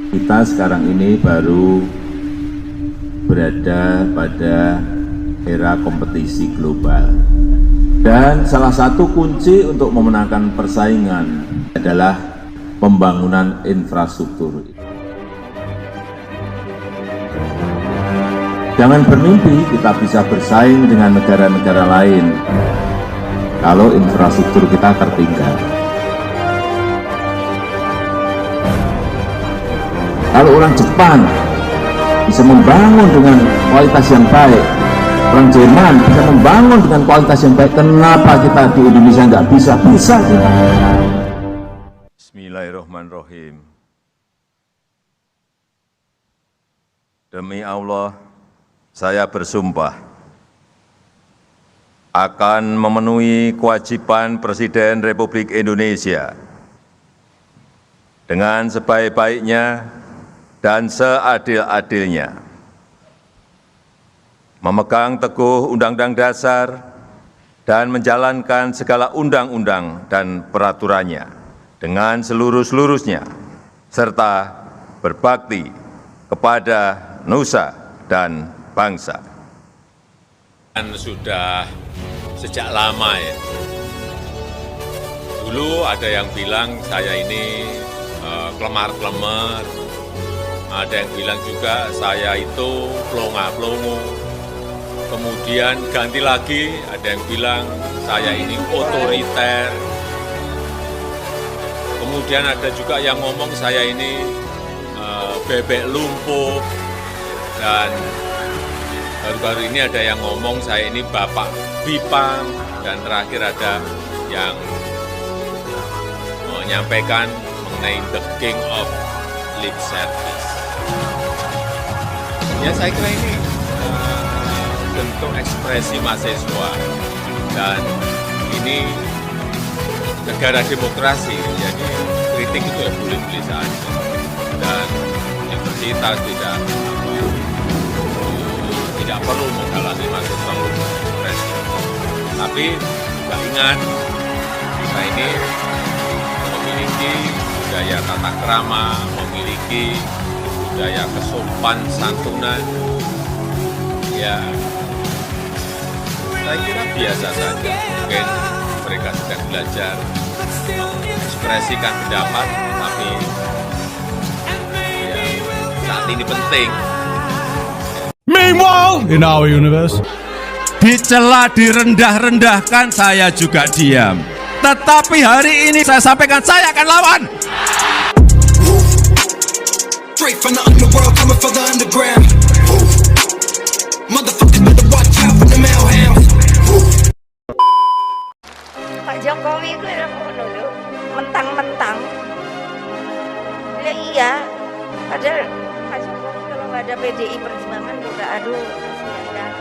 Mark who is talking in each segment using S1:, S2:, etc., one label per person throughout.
S1: Kita sekarang ini baru berada pada era kompetisi global. Dan salah satu kunci untuk memenangkan persaingan adalah pembangunan infrastruktur. Jangan bermimpi kita bisa bersaing dengan negara-negara lain kalau infrastruktur kita tertinggal. Kalau orang Jepang bisa membangun dengan kualitas yang baik, orang Jerman bisa membangun dengan kualitas yang baik, kenapa kita di Indonesia nggak bisa? Bisa kita.
S2: Bismillahirrahmanirrahim. Demi Allah, saya bersumpah akan memenuhi kewajiban Presiden Republik Indonesia dengan sebaik-baiknya dan seadil-adilnya, memegang teguh Undang-Undang Dasar dan menjalankan segala undang-undang dan peraturannya dengan seluruh-seluruhnya, serta berbakti kepada nusa dan bangsa.
S3: Kan sudah sejak lama ya. Dulu ada yang bilang saya ini kelemar-kelemar, ada yang bilang juga saya itu plonga-plongo. Kemudian ganti lagi, ada yang bilang saya ini otoriter. Kemudian ada juga yang ngomong saya ini bebek lumpuh. Dan baru-baru ini ada yang ngomong saya ini Bapak Bipang. Dan terakhir ada yang menyampaikan mengenai the king of lip service. Ya saya kira ini bentuk ekspresi mahasiswa, dan ini negara demokrasi, jadi kritik itu ya boleh-boleh saja, dan universitas tidak perlu menghalangi mahasiswa ekspresi. Tapi juga ingat, kita ini memiliki budaya tata krama, memiliki budaya kesopan santunan. Ya, saya kira biasa saja. Mungkin mereka sedang belajar mengekspresikan pendapat, tapi ya, saat ini penting.
S4: Meanwhile, in our universe, dicela, direndah-rendahkan, saya juga diam. Tetapi hari ini saya sampaikan, saya akan lawan. Straight from the underworld, coming for the underground. Motherfuckers better watch out for the mailhounds.
S5: Pak Jokowi itu dulu mentang-mentang. Iya, padahal Pak Jokowi kalau nggak ada PDI Perjuangan juga aduh kasihan kan.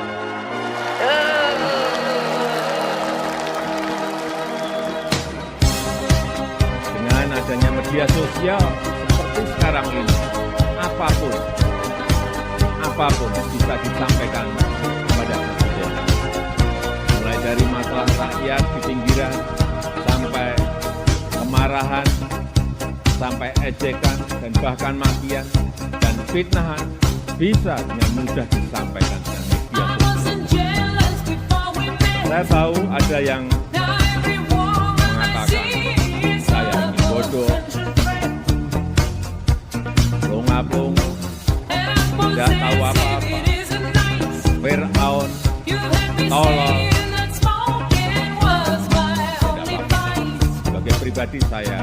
S3: Dengan adanya media sosial seperti sekarang ini, apapun bisa disampaikan kepada presiden. Mulai dari masalah rakyat di pinggiran, sampai kemarahan, sampai ejekan, dan bahkan makian, dan fitnahan, bisa dengan mudah disampaikan dengan media sosial. Saya tahu ada yang mengatakan saya ini bodoh, plonga-plongo, tidak tahu apa-apa, Fir'aun, tolol. Tidak apa-apa. Sebagai pribadi saya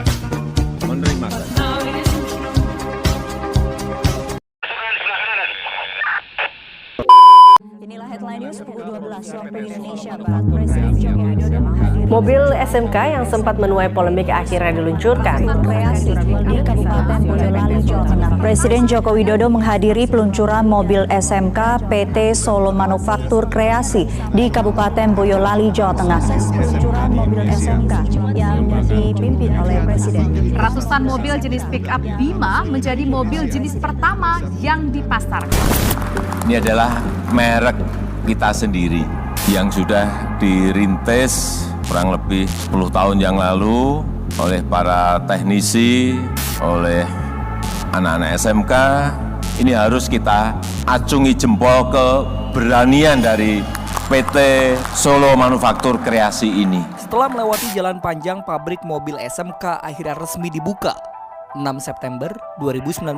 S3: menerima saja.
S6: Inilah headline news pukul 12 waktu Indonesia Barat. Presiden Joko Widodo menghadiri
S7: mobil SMK yang sempat menuai polemik akhirnya diluncurkan.
S6: kreasi di Kabupaten Boyolali, Jawa Tengah. Presiden Joko Widodo menghadiri peluncuran mobil SMK PT Solo Manufaktur Kreasi di Kabupaten Boyolali, Jawa Tengah. Peluncuran mobil SMK yang dipimpin oleh Presiden.
S8: Ratusan mobil jenis pick-up Bima menjadi mobil jenis pertama yang dipasarkan.
S2: Ini adalah merek kita sendiri yang sudah dirintis kurang lebih 10 tahun yang lalu oleh para teknisi, oleh anak-anak SMK ini harus kita acungi jempol keberanian dari PT Solo Manufaktur Kreasi ini.
S9: Setelah melewati jalan panjang, pabrik mobil SMK akhirnya resmi dibuka 6 September 2019.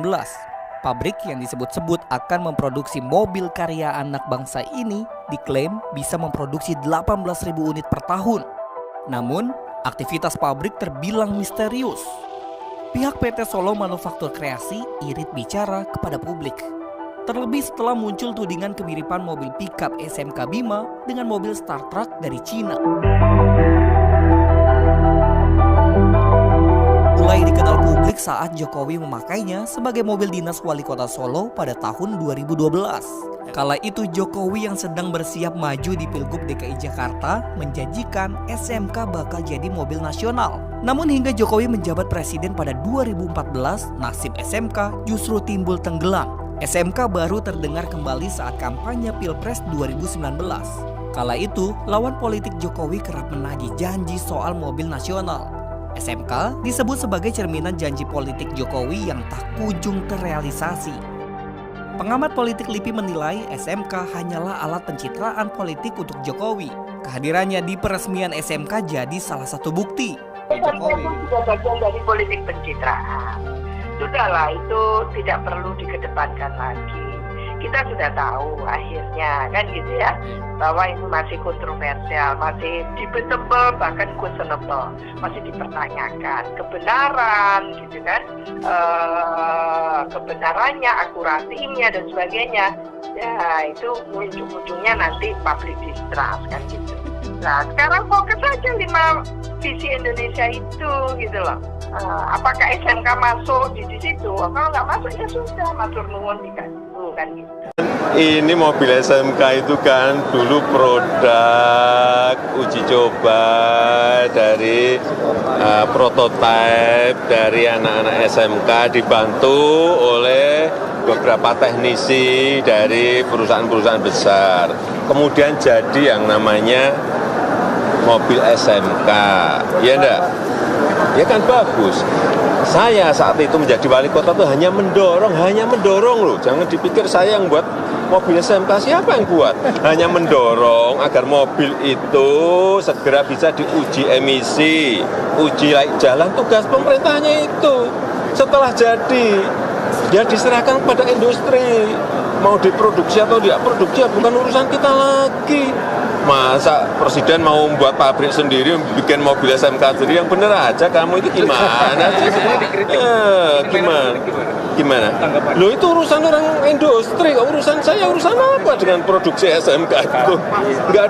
S9: Pabrik yang disebut-sebut akan memproduksi mobil karya anak bangsa ini diklaim bisa memproduksi 18.000 unit per tahun. Namun, aktivitas pabrik terbilang misterius. Pihak PT Solo Manufaktur Kreasi irit bicara kepada publik. Terlebih setelah muncul tudingan kemiripan mobil pickup SMK Bima dengan mobil Star Truck dari Cina. Mulai dikenal publik saat Jokowi memakainya sebagai mobil dinas wali kota Solo pada tahun 2012. Kala itu Jokowi yang sedang bersiap maju di Pilgub DKI Jakarta menjanjikan SMK bakal jadi mobil nasional. Namun hingga Jokowi menjabat presiden pada 2014, nasib SMK justru timbul tenggelam. SMK baru terdengar kembali saat kampanye Pilpres 2019. Kala itu, lawan politik Jokowi kerap menagih janji soal mobil nasional. SMK disebut sebagai cerminan janji politik Jokowi yang tak kunjung terrealisasi. Pengamat politik LIPI menilai SMK hanyalah alat pencitraan politik untuk Jokowi. Kehadirannya di peresmian SMK jadi salah satu bukti.
S5: Jokowi sudah bagian dari politik pencitraan. Sudahlah, itu tidak perlu dikedepankan lagi. Kita sudah tahu akhirnya kan gitu ya, bahwa ini masih kontroversial, masih debatable, bahkan questionable, masih dipertanyakan kebenaran gitu kan, kebenarannya, akurasinya dan sebagainya. Ya itu ujung-ujungnya nanti public distrust kan gitu. Nah sekarang fokus saja 5 visi Indonesia itu gitu loh. Apakah SMK masuk di situ? Kalau nggak masuk ya sudah, matur nuwun dikasih kan gitu.
S3: Ini mobil SMK itu kan dulu produk uji coba dari prototipe dari anak-anak SMK dibantu oleh beberapa teknisi dari perusahaan-perusahaan besar. Kemudian jadi yang namanya mobil SMK, ya enggak? Ya kan bagus. Saya saat itu menjadi wali kota itu hanya mendorong loh. Jangan dipikir saya yang buat mobil SMK, siapa yang buat? Hanya mendorong agar mobil itu segera bisa diuji emisi, uji layak jalan, tugas pemerintahnya itu. Setelah jadi, dia diserahkan kepada industri. Mau diproduksi atau tidak produksi bukan urusan kita lagi. Masa presiden mau membuat pabrik sendiri, bikin mobil SMK sendiri, yang bener aja kamu itu gimana sih? Gimana? Loh itu urusan orang industri, urusan saya urusan apa dengan produksi SMK itu? Nggak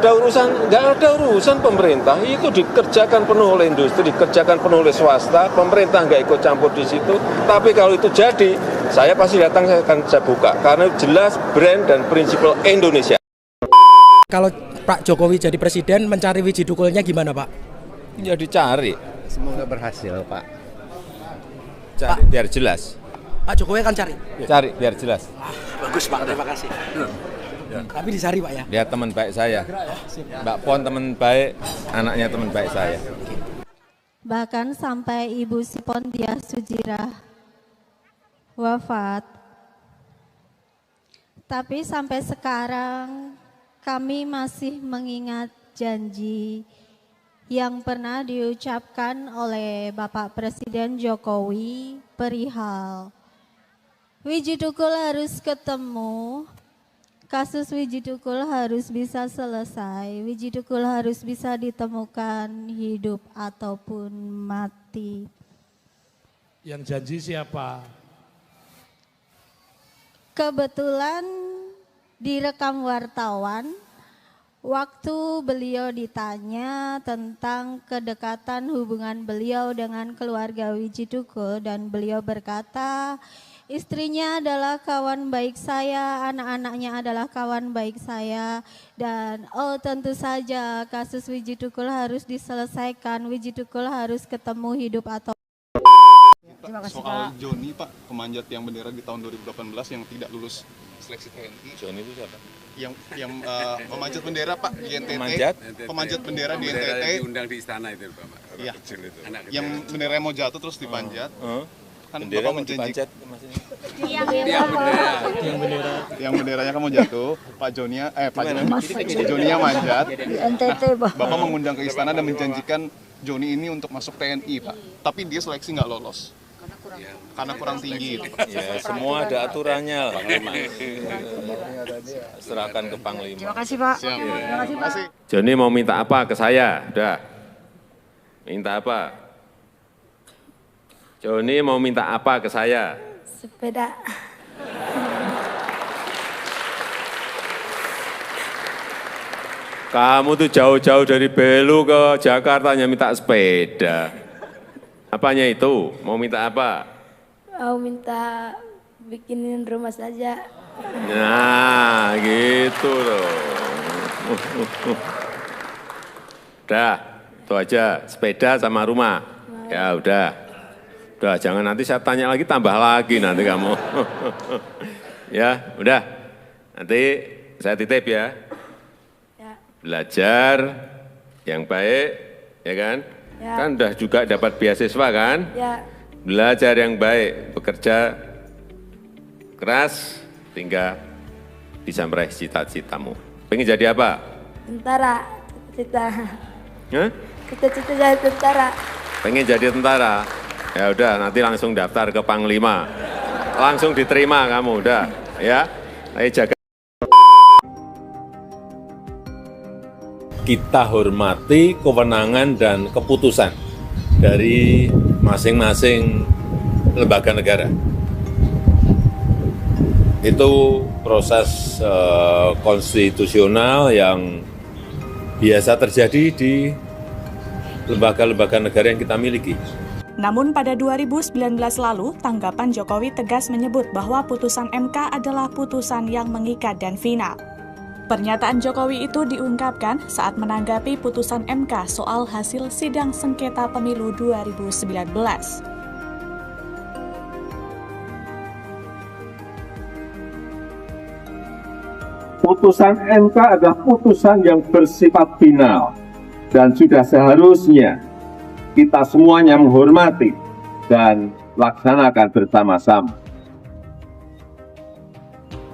S3: ada urusan pemerintah, itu dikerjakan penuh oleh industri, dikerjakan penuh oleh swasta, pemerintah nggak ikut campur di situ. Tapi kalau itu jadi, saya pasti datang, saya buka, karena jelas brand dan prinsipal Indonesia.
S10: Kalau Pak Jokowi jadi presiden, mencari biji dukulnya gimana Pak?
S3: Ya dicari.
S11: Semoga berhasil Pak.
S3: Cari biar jelas.
S10: Pak Jokowi akan cari?
S3: Cari biar jelas.
S10: Bagus Pak, terima kasih. Ya. Tapi dicari Pak ya?
S3: Dia teman baik saya. Mbak Pon teman baik, anaknya teman baik saya.
S12: Bahkan sampai Ibu Sipon Diah Sujira wafat. Tapi sampai sekarang kami masih mengingat janji yang pernah diucapkan oleh Bapak Presiden Jokowi perihal Wiji Tukul harus ketemu, kasus Wiji Tukul harus bisa selesai, Wiji Tukul harus bisa ditemukan hidup ataupun mati.
S13: Yang janji siapa?
S12: Kebetulan direkam wartawan, waktu beliau ditanya tentang kedekatan hubungan beliau dengan keluarga Wiji Tukul dan beliau berkata, istrinya adalah kawan baik saya, anak-anaknya adalah kawan baik saya, dan tentu saja kasus Wiji Tukul harus diselesaikan, Wiji Tukul harus ketemu hidup atau
S14: soal Joni Pak, pemanjat yang bendera di tahun 2018 yang tidak lulus seleksi TNI.
S3: Joni itu siapa?
S14: Yang memanjat bendera Pak di NTT. Pemanjat bendera di NTT.
S11: Diundang di istana itu Pak.
S14: Iya. Yang benderanya mau jatuh terus dipanjat. Kan
S2: bendera
S14: Bapak
S2: mau
S14: menjanjikan
S2: dipanjat.
S14: yang benderanya kamu jatuh, Pak Jonia manjat. Bapak mengundang ke istana dan menjanjikan Joni ini untuk masuk TNI, Pak. Tapi dia seleksi nggak lolos. Karena kurang tinggi.
S2: Ya, semua ada aturannya, Panglima. Serahkan ke Panglima.
S15: Terima kasih, Pak.
S14: Siap.
S15: Terima kasih, Pak.
S2: Joni mau minta apa ke saya? Udah. Minta apa? Joni mau minta apa ke saya?
S12: Sepeda.
S2: Kamu tuh jauh-jauh dari Belu ke Jakarta hanya minta sepeda. Apanya itu? Mau minta apa?
S12: Mau minta bikinin rumah saja.
S2: Nah, gitu loh. Udah, itu aja. Sepeda sama rumah. Ya udah. Udah, jangan nanti saya tanya lagi, tambah lagi nanti kamu. Ya, udah. Nanti saya titip ya. Belajar yang baik, ya kan?
S12: Ya.
S2: Kan udah juga dapat beasiswa kan?
S12: Ya.
S2: Belajar yang baik, bekerja keras, hingga bisa meraih cita-citamu. Pengen jadi apa?
S12: Tentara. Cita-cita.
S2: Hah?
S12: Cita-cita jadi tentara.
S2: Pengen jadi tentara? Ya udah, nanti langsung daftar ke Panglima. Langsung diterima kamu, udah. Ya, ayo jaga. Kita hormati kewenangan dan keputusan dari masing-masing lembaga negara. Itu proses konstitusional yang biasa terjadi di lembaga-lembaga negara yang kita miliki.
S16: Namun pada 2019 lalu, tanggapan Jokowi tegas menyebut bahwa putusan MK adalah putusan yang mengikat dan final. Pernyataan Jokowi itu diungkapkan saat menanggapi putusan MK soal hasil sidang sengketa pemilu 2019.
S17: Putusan MK adalah putusan yang bersifat final dan sudah seharusnya kita semuanya menghormati dan laksanakan bersama-sama.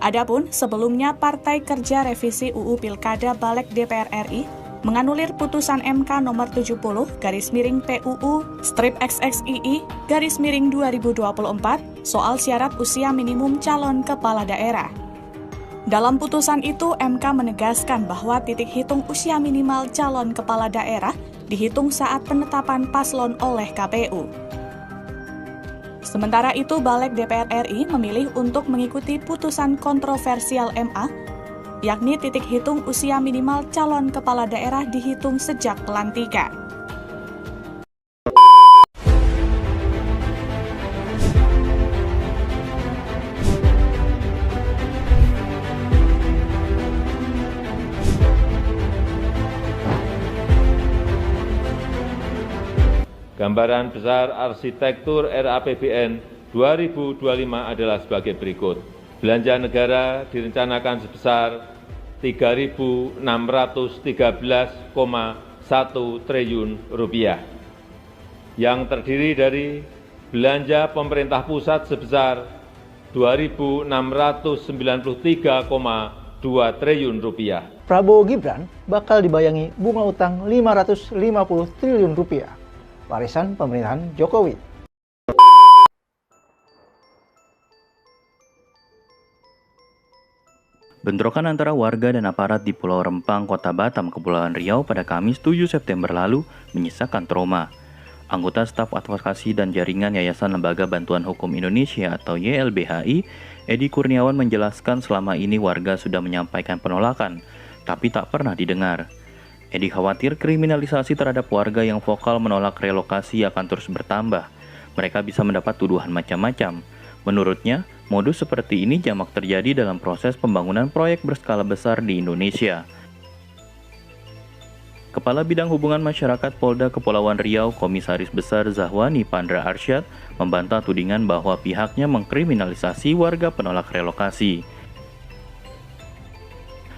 S16: Adapun sebelumnya Partai Kerja Revisi UU Pilkada Balik DPR RI menganulir putusan MK nomor 70 /PUU/XXII/2024 soal syarat usia minimum calon kepala daerah. Dalam putusan itu, MK menegaskan bahwa titik hitung usia minimal calon kepala daerah dihitung saat penetapan paslon oleh KPU. Sementara itu, Balik DPR RI memilih untuk mengikuti putusan kontroversial MA, yakni titik hitung usia minimal calon kepala daerah dihitung sejak pelantikan.
S2: Gambaran besar arsitektur RAPBN 2025 adalah sebagai berikut. Belanja negara direncanakan sebesar 3.613,1 triliun rupiah, yang terdiri dari belanja pemerintah pusat sebesar 2.693,2 triliun rupiah.
S18: Prabowo Gibran bakal dibayangi bunga utang 550 triliun rupiah. Warisan pemerintahan Jokowi.
S19: Bentrokan antara warga dan aparat di Pulau Rempang, Kota Batam, Kepulauan Riau pada Kamis 7 September lalu menyisakan trauma. Anggota staf advokasi dan jaringan Yayasan Lembaga Bantuan Hukum Indonesia atau YLBHI, Edi Kurniawan menjelaskan selama ini warga sudah menyampaikan penolakan, tapi tak pernah didengar. Edi khawatir kriminalisasi terhadap warga yang vokal menolak relokasi akan terus bertambah. Mereka bisa mendapat tuduhan macam-macam. Menurutnya, modus seperti ini jamak terjadi dalam proses pembangunan proyek berskala besar di Indonesia. Kepala Bidang Hubungan Masyarakat Polda Kepulauan Riau, Komisaris Besar Zahwani Pandra Arsyad, membantah tudingan bahwa pihaknya mengkriminalisasi warga penolak relokasi.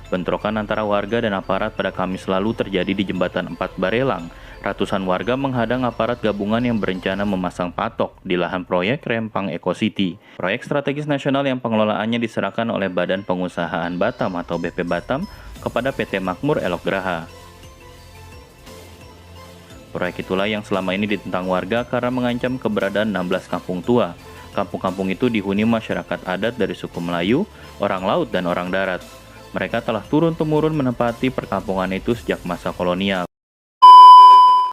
S19: Bentrokan antara warga dan aparat pada Kamis lalu terjadi di Jembatan 4 Barelang, Ratusan warga menghadang aparat gabungan yang berencana memasang patok di lahan proyek Rempang Eco City. Proyek strategis nasional yang pengelolaannya diserahkan oleh Badan Pengusahaan Batam atau BP Batam kepada PT Makmur Elok Graha. Proyek itulah yang selama ini ditentang warga karena mengancam keberadaan 16 kampung tua. Kampung-kampung itu dihuni masyarakat adat dari suku Melayu, orang laut, dan orang darat. Mereka telah turun-temurun menempati perkampungan itu sejak masa kolonial.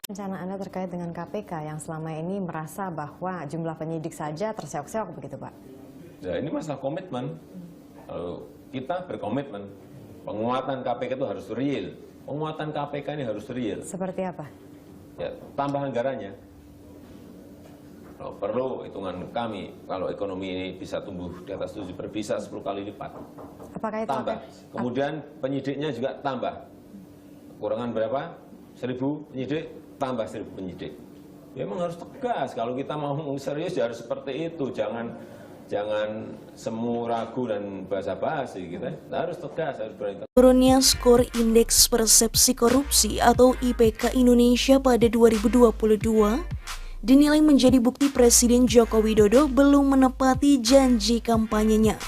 S15: Rencana Anda terkait dengan KPK yang selama ini merasa bahwa jumlah penyidik saja terseok-seok begitu Pak?
S2: Ya ini masalah komitmen. Kalau kita berkomitmen, penguatan KPK itu harus real. Penguatan KPK ini harus real.
S15: Seperti apa?
S2: Ya, tambah anggarannya. Kalau perlu hitungan kami, kalau ekonomi ini bisa tumbuh di atas 7 bisa 10 kali lipat.
S15: Apakah itu
S2: tambah. Kemudian penyidiknya juga tambah. Kurangan berapa? 1.000 penyidik, tambah 1.000 penyidik. Ya memang harus tegas. Kalau kita mau serius ya harus seperti itu. Jangan semu ragu dan basa-basi. Kita harus tegas, harus berani.
S20: Turunnya skor Indeks Persepsi Korupsi atau IPK Indonesia pada 2022 dinilai menjadi bukti Presiden Joko Widodo belum menepati janji kampanyenya,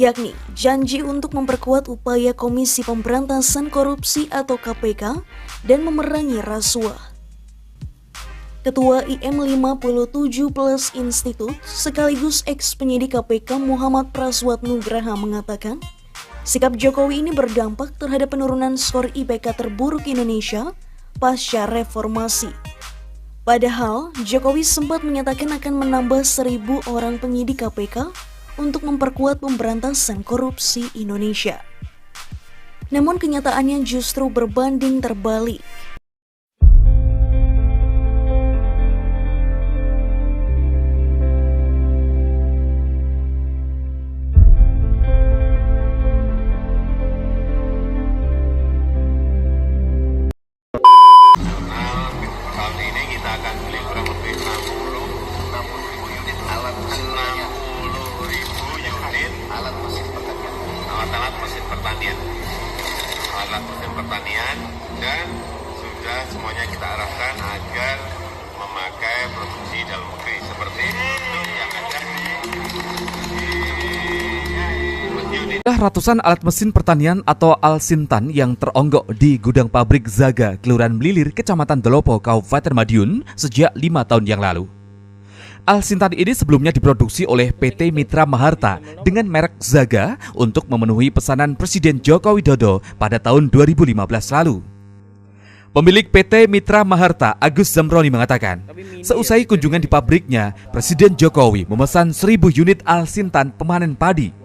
S20: yakni janji untuk memperkuat upaya Komisi Pemberantasan Korupsi atau KPK dan memerangi rasuah. Ketua IM 57 Plus Institute sekaligus ex-penyidik KPK Muhammad Praswat Nugraha mengatakan, sikap Jokowi ini berdampak terhadap penurunan skor IPK terburuk Indonesia pasca reformasi. Padahal, Jokowi sempat menyatakan akan menambah 1.000 orang penyidik KPK untuk memperkuat pemberantasan korupsi Indonesia. Namun kenyataannya justru berbanding terbalik.
S3: Pertanian dan sudah semuanya kita arahkan agar memakai produksi dalam negeri seperti itu yang ada di
S21: ratusan alat mesin pertanian atau Al-Sintan yang teronggok di gudang pabrik Zaga, Kelurahan Blilir, Kecamatan Delopo, Kabupaten Madiun sejak 5 tahun yang lalu. Al-Sintan ini sebelumnya diproduksi oleh PT Mitra Maharta dengan merek Zaga untuk memenuhi pesanan Presiden Joko Widodo pada tahun 2015 lalu. Pemilik PT Mitra Maharta, Agus Zamroni mengatakan, seusai kunjungan di pabriknya, Presiden Jokowi memesan 1.000 unit Al-Sintan pemanen padi.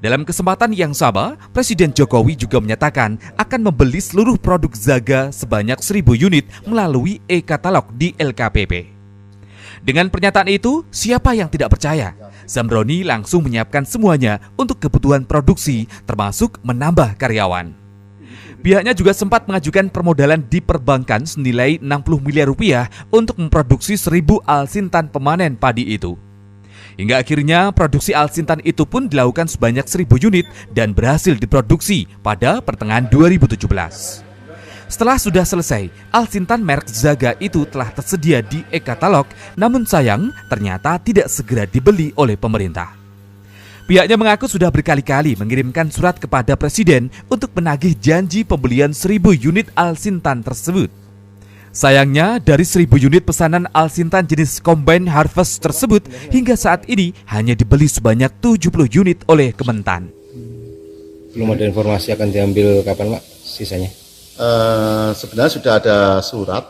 S21: Dalam kesempatan yang sama, Presiden Jokowi juga menyatakan akan membeli seluruh produk Zaga sebanyak 1.000 unit melalui e-katalog di LKPP. Dengan pernyataan itu, siapa yang tidak percaya? Zamroni langsung menyiapkan semuanya untuk kebutuhan produksi, termasuk menambah karyawan. Pihaknya juga sempat mengajukan permodalan di perbankan senilai 60 miliar rupiah untuk memproduksi 1.000 Al-Sintan pemanen padi itu. Hingga akhirnya produksi Al-Sintan itu pun dilakukan sebanyak 1.000 unit dan berhasil diproduksi pada pertengahan 2017. Setelah sudah selesai, Al-Sintan merek Zaga itu telah tersedia di e-katalog, namun sayang ternyata tidak segera dibeli oleh pemerintah. Pihaknya mengaku sudah berkali-kali mengirimkan surat kepada Presiden untuk menagih janji pembelian 1.000 unit Al-Sintan tersebut. Sayangnya, dari 1.000 unit pesanan Al-Sintan jenis Combine Harvest tersebut hingga saat ini hanya dibeli sebanyak 70 unit oleh Kementan.
S11: Belum ada informasi akan diambil kapan Pak sisanya?
S22: Sebenarnya sudah ada surat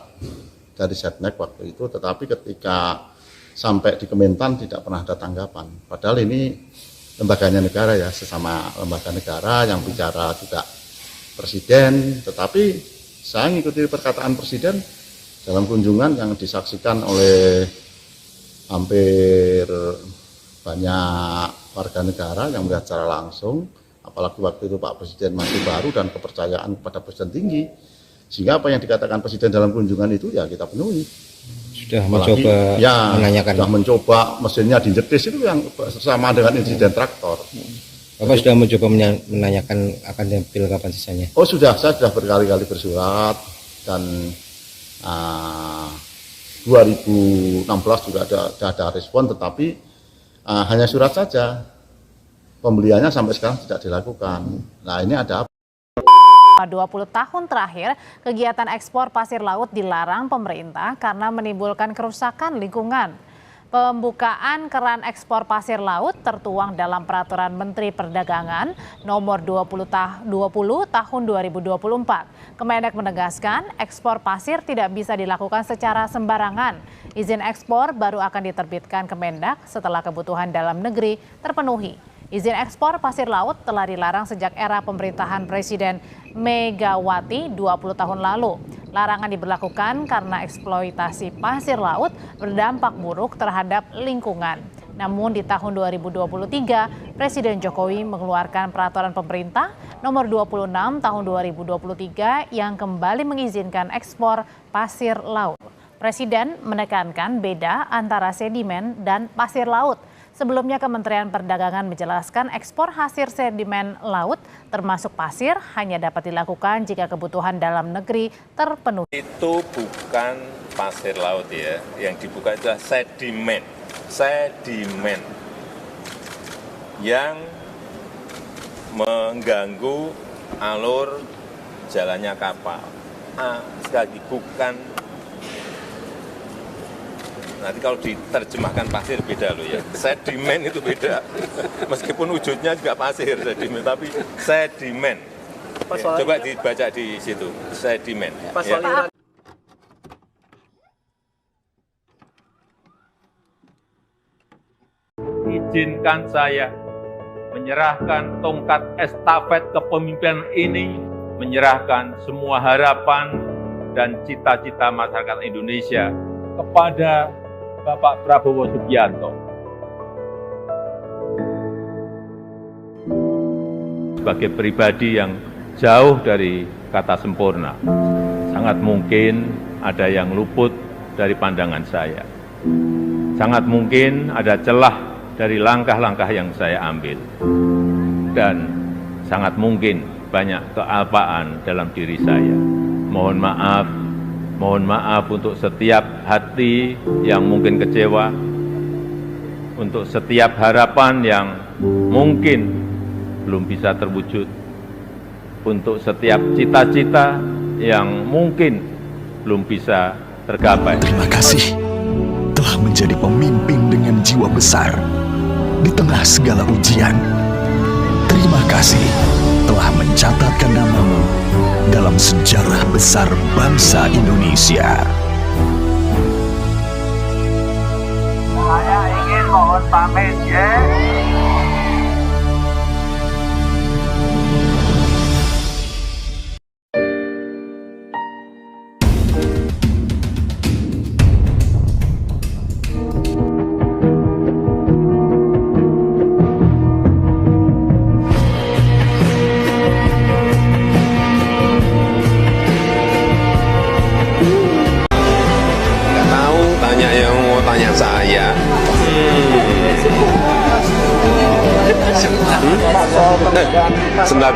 S22: dari Setnek waktu itu, tetapi ketika sampai di Kementan tidak pernah ada tanggapan. Padahal ini lembaganya negara ya, sesama lembaga negara yang bicara juga Presiden, tetapi saya mengikuti perkataan Presiden dalam kunjungan yang disaksikan oleh hampir banyak warga negara yang melihat secara langsung. Apalagi waktu itu Pak Presiden masih baru dan kepercayaan kepada Presiden tinggi. Sehingga apa yang dikatakan Presiden dalam kunjungan itu ya kita penuhi.
S11: Sudah mencoba menanyakan.
S22: Sudah mencoba mesinnya diinjektis itu yang sama dengan insiden traktor.
S11: Bapak sudah mencoba menanyakan akan diambil kapan sisanya?
S22: Oh sudah, saya sudah berkali-kali bersurat dan 2016 juga ada respon, tetapi hanya surat saja. Pembeliannya sampai sekarang tidak dilakukan. Nah, ini ada apa?
S1: 20 tahun terakhir, kegiatan ekspor pasir laut dilarang pemerintah karena menimbulkan kerusakan lingkungan. Pembukaan keran ekspor pasir laut tertuang dalam Peraturan Menteri Perdagangan Nomor 20 Tahun 2024. Kemendak menegaskan ekspor pasir tidak bisa dilakukan secara sembarangan. Izin ekspor baru akan diterbitkan Kemendak setelah kebutuhan dalam negeri terpenuhi. Izin ekspor pasir laut telah dilarang sejak era pemerintahan Presiden Megawati 20 tahun lalu. Larangan diberlakukan karena eksploitasi pasir laut berdampak buruk terhadap lingkungan. Namun di tahun 2023, Presiden Jokowi mengeluarkan peraturan pemerintah nomor 26 tahun 2023 yang kembali mengizinkan ekspor pasir laut. Presiden menekankan beda antara sedimen dan pasir laut. Sebelumnya Kementerian Perdagangan menjelaskan ekspor hasil sedimen laut termasuk pasir hanya dapat dilakukan jika kebutuhan dalam negeri terpenuhi.
S3: Itu bukan pasir laut ya, yang dibuka adalah sedimen. Sedimen yang mengganggu alur jalannya kapal. Sekali lagi bukan. Nanti kalau diterjemahkan pasir beda loh ya. Sedimen itu beda. Meskipun wujudnya juga pasir sedimen, tapi sedimen. Ya, coba dibaca di situ, sedimen. Ya. Izinkan saya menyerahkan tongkat estafet kepemimpinan ini, menyerahkan semua harapan dan cita-cita masyarakat Indonesia kepada Bapak Prabowo Subianto. Sebagai pribadi yang jauh dari kata sempurna, sangat mungkin ada yang luput dari pandangan saya. Sangat mungkin ada celah dari langkah-langkah yang saya ambil. Dan sangat mungkin banyak kealpaan dalam diri saya. Mohon maaf untuk setiap hati yang mungkin kecewa, untuk setiap harapan yang mungkin belum bisa terwujud, untuk setiap cita-cita yang mungkin belum bisa tergapai.
S4: Terima kasih telah menjadi pemimpin dengan jiwa besar di tengah segala ujian. Terima kasih telah mencatatkan namamu dalam sejarah besar bangsa Indonesia.
S23: Saya ingin mohon pamit ya.
S2: Sebentar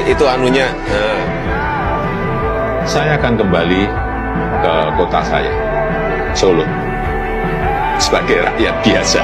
S2: itu anunya. Saya akan kembali ke kota saya, Solo, sebagai rakyat biasa.